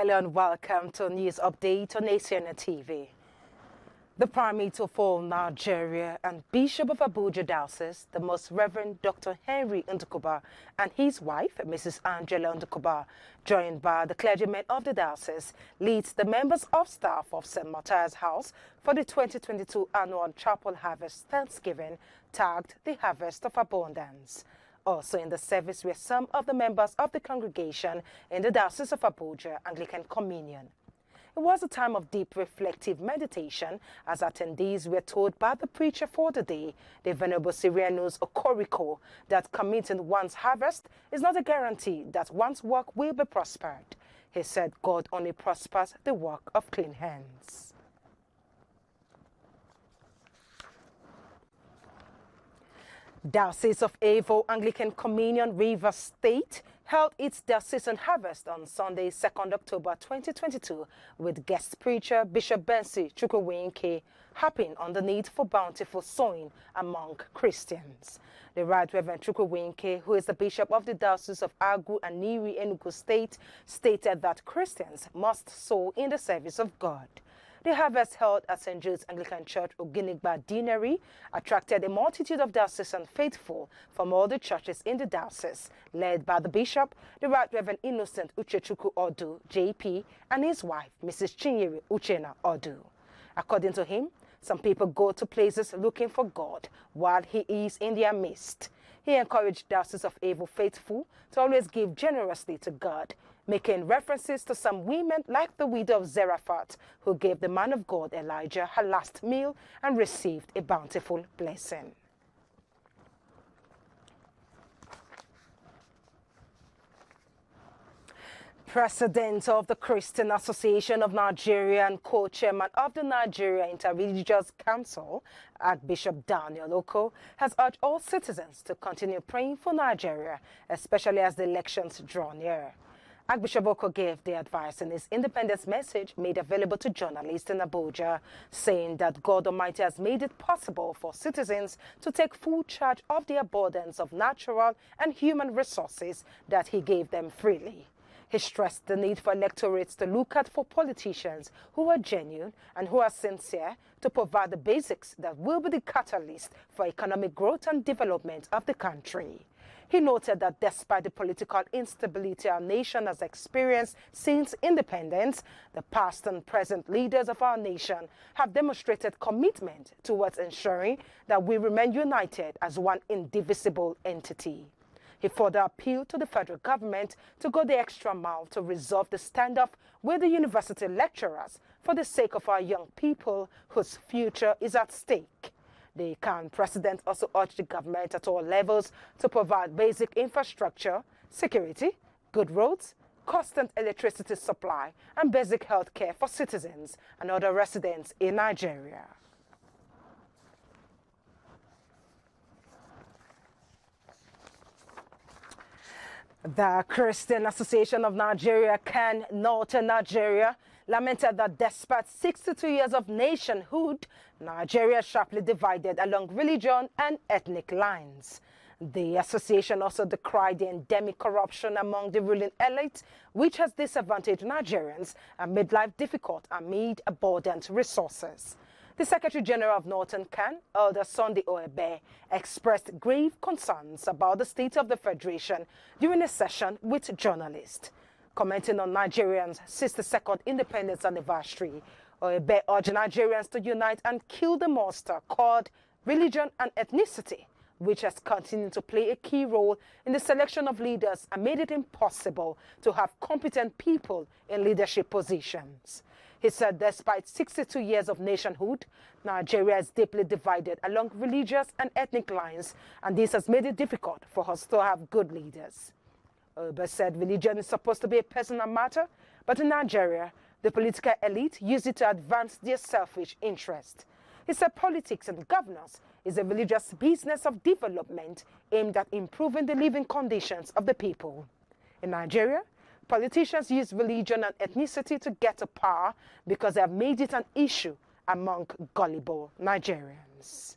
Hello and welcome to a news update on Acnn TV. The Primate of all Nigeria and Bishop of Abuja Diocese, the Most Reverend Dr. Henry Ndukuba, and his wife, Mrs. Angela Ndukuba, joined by the clergymen of the diocese, leads the members of staff of St. Matthias House for the 2022 annual Chapel Harvest Thanksgiving, tagged the Harvest of Abundance. Also in the service were some of the members of the congregation in the Diocese of Abuja Anglican Communion. It was a time of deep reflective meditation as attendees were told by the preacher for the day, the Venerable Cyrianus Okoriko, that committing one's harvest is not a guarantee that one's work will be prospered. He said God only prospers the work of clean hands. Diocese of Avo Anglican Communion Rivers State held its diocesan harvest on Sunday, 2nd October 2022, with guest preacher Bishop Bensi Chukwuwinke harping on the need for bountiful sowing among Christians. The Right Reverend Chukwuwinke, who is the Bishop of the Diocese of Agu and Niri Enugu State, stated that Christians must sow in the service of God. The harvest held at St. Jude's Anglican Church, Oginigba Deanery, attracted a multitude of diocesan faithful from all the churches in the diocese, led by the bishop, the Right Reverend Innocent Uchechukwu Odu, JP, and his wife, Mrs. Chinyere Uchena Odu. According to him, some people go to places looking for God while he is in their midst. He encouraged Diocese of Avo faithful to always give generously to God, making references to some women like the widow of Zarephath, who gave the man of God Elijah her last meal and received a bountiful blessing. President of the Christian Association of Nigeria and co-chairman of the Nigeria Interreligious Council, Archbishop Daniel Oko, has urged all citizens to continue praying for Nigeria, especially as the elections draw near. Archbishop Oko gave the advice in his independence message made available to journalists in Abuja, saying that God Almighty has made it possible for citizens to take full charge of the abundance of natural and human resources that he gave them freely. He stressed the need for electorates to look at for politicians who are genuine and who are sincere to provide the basics that will be the catalyst for economic growth and development of the country. He noted that despite the political instability our nation has experienced since independence, the past and present leaders of our nation have demonstrated commitment towards ensuring that we remain united as one indivisible entity. He further appealed to the federal government to go the extra mile to resolve the standoff with the university lecturers for the sake of our young people whose future is at stake. The CAN president also urged the government at all levels to provide basic infrastructure, security, good roads, constant electricity supply, and basic health care for citizens and other residents in Nigeria. The Christian Association of Nigeria, CAN Northern Nigeria, lamented that despite 62 years of nationhood, Nigeria is sharply divided along religion and ethnic lines. The association also decried the endemic corruption among the ruling elite, which has disadvantaged Nigerians and made life difficult amid abundant resources. The Secretary General of Northern CAN, Elder Sunday Oebe, expressed grave concerns about the state of the Federation during a session with journalists. Commenting on Nigerians' 62nd independence anniversary, Oebe urged Nigerians to unite and kill the monster called religion and ethnicity, which has continued to play a key role in the selection of leaders and made it impossible to have competent people in leadership positions. He said despite 62 years of nationhood, Nigeria is deeply divided along religious and ethnic lines, and this has made it difficult for us to have good leaders. Oebe said religion is supposed to be a personal matter, but in Nigeria, the political elite use it to advance their selfish interest. He said politics and governance is a religious business of development aimed at improving the living conditions of the people. In Nigeria, politicians use religion and ethnicity to get to power because they have made it an issue among gullible Nigerians.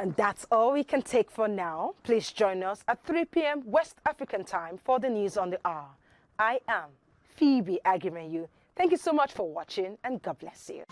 And that's all we can take for now. Please join us at 3 p.m. West African time for the news on the hour. I am Phoebe Agimenyu. Thank you so much for watching, and God bless you.